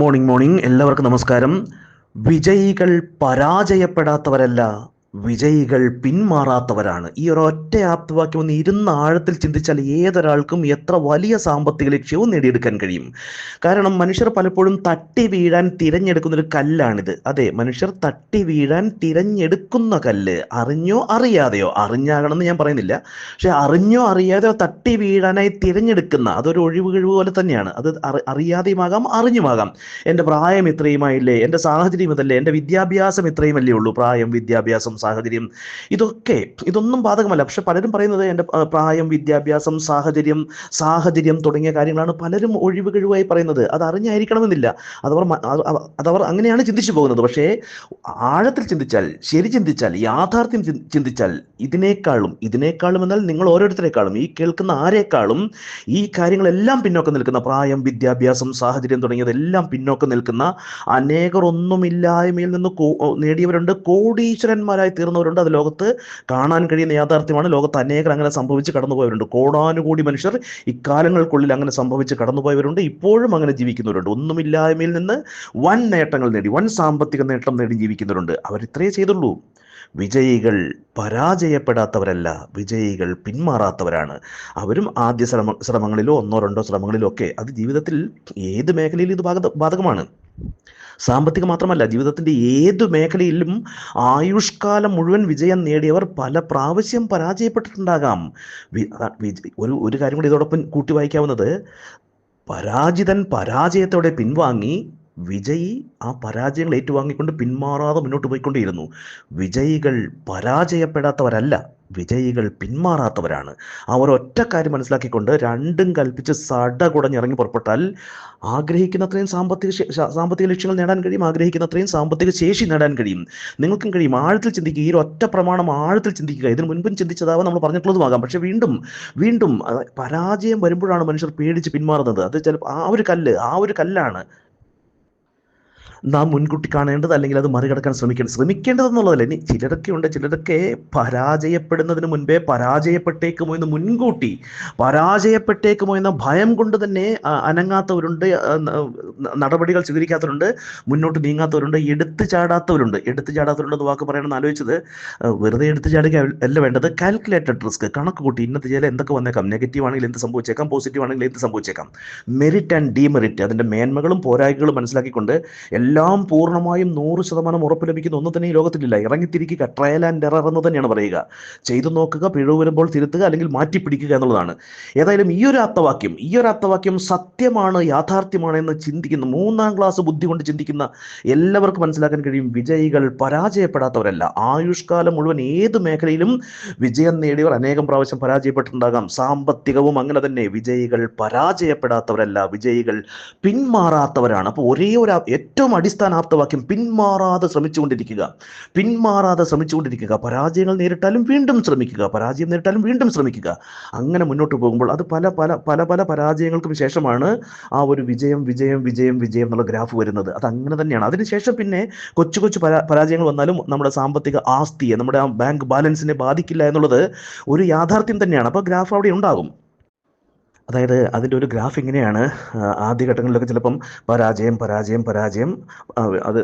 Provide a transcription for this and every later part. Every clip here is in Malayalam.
മോർണിംഗ് മോർണിംഗ് എല്ലാവർക്കും നമസ്കാരം. വിജയികൾ പരാജയപ്പെടാത്തവരല്ല, വിജയികൾ പിന്മാറാത്തവരാണ്. ഈ ഒരൊറ്റ ആപ്തവാക്യം ഒന്ന് ഇരുന്ന് ആഴത്തിൽ ചിന്തിച്ചാൽ ഏതൊരാൾക്കും എത്ര വലിയ സാമ്പത്തിക ലക്ഷ്യവും നേടിയെടുക്കാൻ കഴിയും. കാരണം മനുഷ്യർ പലപ്പോഴും തട്ടി വീഴാൻ തിരഞ്ഞെടുക്കുന്ന ഒരു കല്ലാണിത്. അതെ, മനുഷ്യർ തട്ടി വീഴാൻ തിരഞ്ഞെടുക്കുന്ന കല്ല്. അറിഞ്ഞോ അറിയാതെയോ, അറിഞ്ഞാകണമെന്ന് ഞാൻ പറയുന്നില്ല, പക്ഷെ അറിഞ്ഞോ അറിയാതെയോ തട്ടി വീഴാനായി തിരഞ്ഞെടുക്കുന്ന അതൊരു ഒഴിവ് കഴിവ് പോലെ തന്നെയാണ്. അത് അറിയാതെയുമാകാം, അറിഞ്ഞുമാകാം. എൻ്റെ പ്രായം ഇത്രയുമായില്ലേ, എൻ്റെ സാഹചര്യം ഇതല്ലേ, എൻ്റെ വിദ്യാഭ്യാസം ഇത്രയുമല്ലേ ഉള്ളൂ. പ്രായം, വിദ്യാഭ്യാസം, സാഹചര്യം, ഇതൊന്നും ബാധകമല്ല. പക്ഷെ പലരും പറയുന്നത് എൻ്റെ പ്രായം, വിദ്യാഭ്യാസം, സാഹചര്യം തുടങ്ങിയ കാര്യങ്ങളാണ് പലരും ഒഴിവ് കഴിവായി പറയുന്നത്. അത് അറിഞ്ഞായിരിക്കണമെന്നില്ല. അതവർ അങ്ങനെയാണ് ചിന്തിച്ചു പോകുന്നത്. പക്ഷേ ആഴത്തിൽ ചിന്തിച്ചാൽ, ശരി ചിന്തിച്ചാൽ, യാഥാർത്ഥ്യം ചിന്തിച്ചാൽ ഇതിനേക്കാളും എന്നാൽ നിങ്ങൾ ഓരോരുത്തരെക്കാളും, ഈ കേൾക്കുന്ന ആരെക്കാളും ഈ കാര്യങ്ങളെല്ലാം പിന്നോക്കം നിൽക്കുന്ന, പ്രായം, വിദ്യാഭ്യാസം, സാഹചര്യം തുടങ്ങിയതെല്ലാം പിന്നോക്കം നിൽക്കുന്ന അനേകർ ഒന്നുമില്ലായ്മയിൽ നിന്ന് നേടിയവരുണ്ട്. കോടീശ്വരന്മാരായി തീർന്നവരുണ്ട്. അത് ലോകത്ത് കാണാൻ കഴിയുന്ന യാഥാർത്ഥ്യമാണ്. ലോകത്ത് അനേകർ അങ്ങനെ സംഭവിച്ച് കടന്നുപോയവരുണ്ട്. കോടാനുകൂടി മനുഷ്യർ ഇക്കാലങ്ങൾക്കുള്ളിൽ അങ്ങനെ സംഭവിച്ച് കടന്നുപോയവരുണ്ട്. ഇപ്പോഴും അങ്ങനെ ജീവിക്കുന്നവരുണ്ട്. ഒന്നുമില്ലായ്മയിൽ നിന്ന് വൻ നേട്ടങ്ങൾ നേടി, വൻ സാമ്പത്തിക നേട്ടം നേടി ജീവിക്കുന്നവരുണ്ട്. അവരിത്രയേ ചെയ്തുള്ളൂ. വിജയികൾ പരാജയപ്പെടാത്തവരല്ല, വിജയികൾ പിന്മാറാത്തവരാണ്. അവരും ആദ്യ ശ്രമങ്ങളിലോ ഒന്നോ രണ്ടോ ശ്രമങ്ങളിലോ ഒക്കെ, അത് ജീവിതത്തിൽ ഏത് മേഖലയിലും ഇത് ബാധകമാണ്. സാമ്പത്തിക മാത്രമല്ല, ജീവിതത്തിൻ്റെ ഏതു മേഖലയിലും ആയുഷ്കാലം മുഴുവൻ വിജയം നേടിയവർ പല പ്രാവശ്യം പരാജയപ്പെട്ടിട്ടുണ്ടാകാം. ഒരു കാര്യം കൂടി ഇതോടൊപ്പം കൂട്ടി വായിക്കാവുന്നത്, പരാജിതൻ പരാജയത്തോടെ പിൻവാങ്ങി, വിജയി ആ പരാജയങ്ങൾ ഏറ്റുവാങ്ങിക്കൊണ്ട് പിന്മാറാതെ മുന്നോട്ട് പോയിക്കൊണ്ടേയിരുന്നു. വിജയികൾ പരാജയപ്പെടാത്തവരല്ല, വിജയികൾ പിന്മാറാത്തവരാണ്. ആ ഒരൊറ്റ കാര്യം മനസ്സിലാക്കിക്കൊണ്ട് രണ്ടും കൽപ്പിച്ച് സടകുടഞ്ഞിറങ്ങി പുറപ്പെട്ടാൽ ആഗ്രഹിക്കുന്നത്രയും സാമ്പത്തിക ലക്ഷ്യങ്ങൾ നേടാൻ കഴിയും. ആഗ്രഹിക്കുന്നത്രയും സാമ്പത്തിക ശേഷി നേടാൻ കഴിയും. നിങ്ങൾക്കും കഴിയും. ആഴത്തിൽ ചിന്തിക്കുക. ഈ ഒരു ഒറ്റ പ്രമാണം ആഴത്തിൽ ചിന്തിക്കുക. ഇതിനു മുൻപും ചിന്തിച്ചതാവാം, നമ്മൾ പറഞ്ഞിട്ടുള്ളതുമാകാം. പക്ഷെ വീണ്ടും പരാജയം വരുമ്പോഴാണ് മനുഷ്യർ പേടിച്ച് പിന്മാറുന്നത്. അത് ചിലപ്പോൾ ആ ഒരു കല്ലാണ് നാം മുൻകൂട്ടി കാണേണ്ടത്, അല്ലെങ്കിൽ അത് മറികടക്കാൻ ശ്രമിക്കേണ്ടതെന്നുള്ളതല്ല. ഇനി ചിലരൊക്കെ പരാജയപ്പെടുന്നതിന് മുൻപേ പരാജയപ്പെട്ടേക്കുമോ എന്ന് മുൻകൂട്ടി, പരാജയപ്പെട്ടേക്കുമോ എന്ന ഭയം കൊണ്ട് തന്നെ അനങ്ങാത്തവരുണ്ട്, നടപടികൾ സ്വീകരിക്കാത്തവരുണ്ട്, മുന്നോട്ട് നീങ്ങാത്തവരുണ്ട്, എടുത്തു ചാടാത്തവരുണ്ട് വാക്ക് പറയണമെന്ന് ആലോചിച്ചത്. വെറുതെ എടുത്തു ചാടുക അല്ല വേണ്ടത്, കാൽക്കുലേറ്റഡ് റിസ്ക്, കണക്ക് കൂട്ടി ഇന്നത്തെ ചെയ്താൽ എന്തൊക്കെ വന്നേക്കാം, നെഗറ്റീവ് ആണെങ്കിൽ എന്ത് സംഭവിച്ചേക്കാം, പോസിറ്റീവ് ആണെങ്കിൽ എന്ത് സംഭവിച്ചേക്കാം, മെറിറ്റ് ആൻഡ് ഡീമെറിറ്റ്, അതിൻ്റെ മേന്മകളും പോരായ്മകളും മനസ്സിലാക്കിക്കൊണ്ട് എല്ലാം പൂർണ്ണമായും 100% ഉറപ്പ് ലഭിക്കുന്ന ഒന്നും തന്നെ ഈ ലോകത്തിലില്ല. ഇറങ്ങിത്തിരിക്കുക, ട്രയൽ ആൻഡ് എറർ എന്ന് തന്നെയാണ് പറയുക. ചെയ്തു നോക്കുക, പിഴവ് വരുമ്പോൾ തിരുത്തുക, അല്ലെങ്കിൽ മാറ്റിപ്പിടിക്കുക എന്നുള്ളതാണ്. ഏതായാലും ഈ ഒരു ആപ്തവാക്യം സത്യമാണ്, യാഥാർത്ഥ്യമാണ് എന്ന് ചിന്തിക്കുന്ന, 3ാം ക്ലാസ് ബുദ്ധി കൊണ്ട് ചിന്തിക്കുന്ന എല്ലാവർക്കും മനസ്സിലാക്കാൻ കഴിയും. വിജയികൾ പരാജയപ്പെടാത്തവരല്ല. ആയുഷ്കാലം മുഴുവൻ ഏത് മേഖലയിലും വിജയം നേടിയവർ അനേകം പ്രാവശ്യം പരാജയപ്പെട്ടിട്ടുണ്ടാകാം. സാമ്പത്തികവും അങ്ങനെ തന്നെ. വിജയികൾ പരാജയപ്പെടാത്തവരല്ല, വിജയികൾ പിന്മാറാത്തവരാണ്. അപ്പോൾ ഒരേ ഒരു ഏറ്റവും അടിസ്ഥാന ആപ്തവാക്യം, പിന്മാറാതെ ശ്രമിച്ചുകൊണ്ടിരിക്കുക. പരാജയങ്ങൾ നേരിട്ടാലും വീണ്ടും ശ്രമിക്കുക, പരാജയം നേരിട്ടാലും വീണ്ടും ശ്രമിക്കുക. അങ്ങനെ മുന്നോട്ട് പോകുമ്പോൾ അത് പല പല പല പല പരാജയങ്ങൾക്കും ശേഷമാണ് ആ ഒരു വിജയം എന്നുള്ള ഗ്രാഫ് വരുന്നത്. അത് അങ്ങനെ തന്നെയാണ്. അതിനുശേഷം പിന്നെ കൊച്ചു പരാജയങ്ങൾ വന്നാലും നമ്മുടെ സാമ്പത്തിക ആസ്തിയെ, നമ്മുടെ ആ ബാങ്ക് ബാലൻസിനെ ബാധിക്കില്ല എന്നുള്ളത് ഒരു യാഥാർത്ഥ്യം തന്നെയാണ്. അപ്പോൾ ഗ്രാഫ് അവിടെ ഉണ്ടാകും. അതായത് അതിൻ്റെ ഒരു ഗ്രാഫ് ഇങ്ങനെയാണ്. ആദ്യഘട്ടങ്ങളിലൊക്കെ ചിലപ്പം പരാജയം, അത്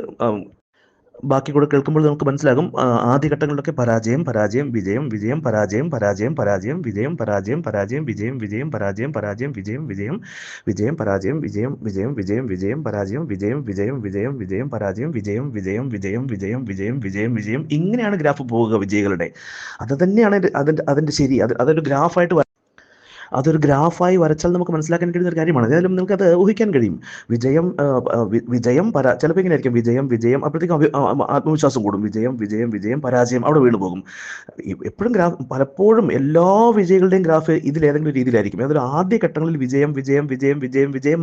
ബാക്കി കൂടെ കേൾക്കുമ്പോൾ നമുക്ക് മനസ്സിലാകും. ആദ്യഘട്ടങ്ങളിലൊക്കെ പരാജയം, വിജയം, പരാജയം, വിജയം, പരാജയം. ഇങ്ങനെയാണ് ഗ്രാഫ് പോവുക വിജയികളുടെ. അത് തന്നെയാണ് അതിൻ്റെ ശരി. അതൊരു ഗ്രാഫായി വരച്ചാൽ നമുക്ക് മനസ്സിലാക്കാൻ കഴിയുന്ന ഒരു കാര്യമാണ്. ഏതായാലും നിങ്ങൾക്കത് ഊഹിക്കാൻ കഴിയും. ചിലപ്പോൾ ഇങ്ങനെ ആയിരിക്കും, വിജയം, അപ്പോഴത്തേക്കും ആത്മവിശ്വാസം കൂടും. വിജയം, പരാജയം, അവിടെ വീണു പോകും. എപ്പോഴും പലപ്പോഴും എല്ലാ വിജയികളുടെയും ഗ്രാഫ് ഇതിലേതെങ്കിലും രീതിയിലായിരിക്കും. അതൊരു ആദ്യ ഘട്ടങ്ങളിൽ വിജയം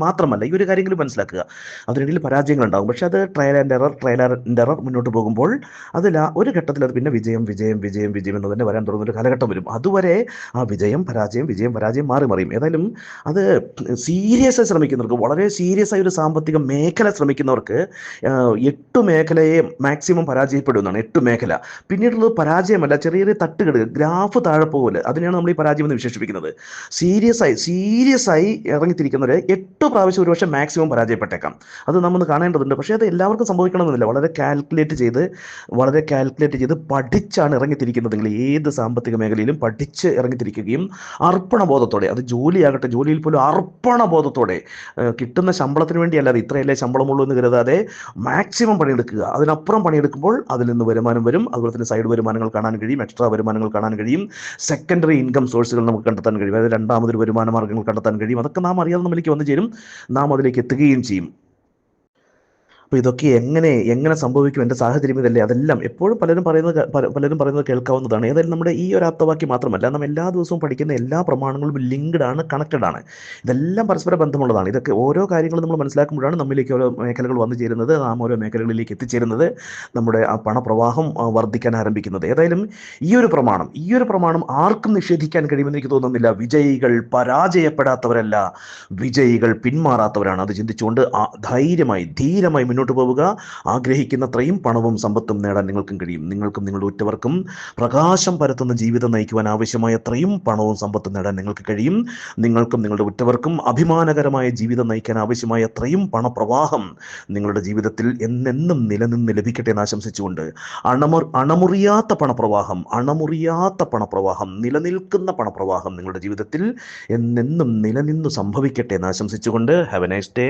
മാത്രമല്ല. ഈ ഒരു കാര്യങ്ങളും മനസ്സിലാക്കുക. അതിനിടയിൽ പരാജയങ്ങൾ ഉണ്ടാകും. പക്ഷെ അത് ട്രയൽ ആൻഡ് എറർ മുന്നോട്ട് പോകുമ്പോൾ അതിൽ ഒരു ഘട്ടത്തിൽ അത് പിന്നെ വിജയം എന്ന് തന്നെ വരാൻ തുടങ്ങുന്ന ഒരു കാലഘട്ടം വരും. അതുവരെ ആ വിജയം പരാജയം പരാജയം മാറി മറിയും. ഏതായാലും അത് സീരിയസ് ആയി ശ്രമിക്കുന്നവർക്ക്, വളരെ സീരിയസ് ആയ ഒരു സാമ്പത്തിക മേഖല ശ്രമിക്കുന്നവർക്ക് 8 മേഖലയെ മാക്സിമം പരാജയപ്പെടുന്നതാണ്. 8 മേഖല. പിന്നീടുള്ളത് പരാജയമല്ല, ചെറിയ ചെറിയ തട്ടുകേട്, ഗ്രാഫ് താഴെ പോകല്. അതിനെയാണ് നമ്മൾ ഈ പരാജയം എന്ന് വിശേഷിപ്പിക്കുന്നത്. സീരിയസ് ആയി ഇറങ്ങിത്തിരിക്കുന്നവരെ 8 പ്രാവശ്യം ഒരുപക്ഷെ മാക്സിമം പരാജയപ്പെട്ടേക്കാം. അത് നമ്മൾ കാണേണ്ടതുണ്ട്. പക്ഷേ അത് എല്ലാവർക്കും സംഭവിക്കണമെന്നില്ല. വളരെ കാൽക്കുലേറ്റ് ചെയ്ത് പഠിച്ചാണ് ഇറങ്ങിത്തിരിക്കുന്നതെങ്കിൽ ഏത് സാമ്പത്തിക മേഖലയിലും പഠിച്ച് ഇറങ്ങിത്തിരിക്കുകയും അർപ്പണബോധത്തോടെ, അത് ജോലിയാകട്ടെ, ജോലിയിൽ പോലും അർപ്പണബോധത്തോടെ, കിട്ടുന്ന ശമ്പളത്തിന് വേണ്ടിയല്ലാതെ ഇത്രയല്ലേ ശമ്പളമുള്ളൂ എന്ന് കരുതാതെ മാക്സിമം പണിയെടുക്കുക. അതിനപ്പുറം പണിയെടുക്കുമ്പോൾ അതിൽ നിന്ന് വരുമാനം വരും. അതുപോലെ തന്നെ സൈഡ് വരുമാനങ്ങൾ കാണാൻ കഴിയും, എക്സ്ട്രാ വരുമാനങ്ങൾ കാണാൻ കഴിയും, സെക്കൻഡറി ഇൻകം സോഴ്സുകൾ നമുക്ക് കണ്ടെത്താൻ കഴിയും, അതായത് രണ്ടാമതൊരു വരുമാന മാർഗ്ഗങ്ങൾ കണ്ടെത്താൻ കഴിയും. അതൊക്കെ നാം അറിയാതെ നമ്മളിലേക്ക് വന്നു ചേരും, നാം അതിലേക്ക് എത്തുകയും ചെയ്യും. അപ്പോൾ ഇതൊക്കെ എങ്ങനെ സംഭവിക്കും, എൻ്റെ സാഹചര്യം ഇതല്ലേ, അതെല്ലാം എപ്പോഴും പലരും പറയുന്നത് കേൾക്കാവുന്നതാണ്. ഏതായാലും നമ്മുടെ ഈ ഒരു ആപ്തവാക്യം മാത്രമല്ല, നാം എല്ലാ ദിവസവും പഠിക്കുന്ന എല്ലാ പ്രമാണങ്ങളും ലിങ്ക്ഡ് ആണ്, കണക്റ്റഡ് ആണ്. ഇതെല്ലാം പരസ്പര ബന്ധമുള്ളതാണ്. ഇതൊക്കെ ഓരോ കാര്യങ്ങളും നമ്മൾ മനസ്സിലാക്കുമ്പോഴാണ് നമ്മിലേക്ക് ഓരോ മേഖലകൾ വന്നു ചേരുന്നത്, നാം ഓരോ മേഖലകളിലേക്ക് എത്തിച്ചേരുന്നത്, നമ്മുടെ ആ പണപ്രവാഹം വർദ്ധിക്കാൻ ആരംഭിക്കുന്നത്. ഏതായാലും ഈ ഒരു പ്രമാണം ആർക്കും നിഷേധിക്കാൻ കഴിയുമെന്ന് എനിക്ക് തോന്നുന്നില്ല. വിജയികൾ പരാജയപ്പെടാത്തവരല്ല, വിജയികൾ പിന്മാറാത്തവരാണ്. അത് ചിന്തിച്ചുകൊണ്ട് ധീരമായി മുന്നോട്ട് പോവുക. ആഗ്രഹിക്കുന്നത്രയും പണവും സമ്പത്തും നേടാൻ നിങ്ങൾക്കും കഴിയും. നിങ്ങൾക്കും നിങ്ങളുടെ ഉറ്റവർക്കും പ്രകാശം പരത്തുന്ന ജീവിതം നയിക്കുവാൻ ആവശ്യമായത്രയും പണവും സമ്പത്തും നേടാൻ നിങ്ങൾക്ക് കഴിയും. നിങ്ങൾക്കും നിങ്ങളുടെ ഉറ്റവർക്കും അഭിമാനകരമായ ജീവിതം നയിക്കാൻ ആവശ്യമായത്രയും പണപ്രവാഹം നിങ്ങളുടെ ജീവിതത്തിൽ എന്നെന്നും നിലനിന്ന് ലഭിക്കട്ടെ എന്ന് ആശംസിച്ചുകൊണ്ട്, അണമുറിയാത്ത പണപ്രവാഹം, നിലനിൽക്കുന്ന പണപ്രവാഹം നിങ്ങളുടെ ജീവിതത്തിൽ എന്നെന്നും നിലനിന്നു സംഭവിക്കട്ടെ എന്ന് ആശംസിച്ചുകൊണ്ട്, ഹാവ് എ നൈസ് ഡേ.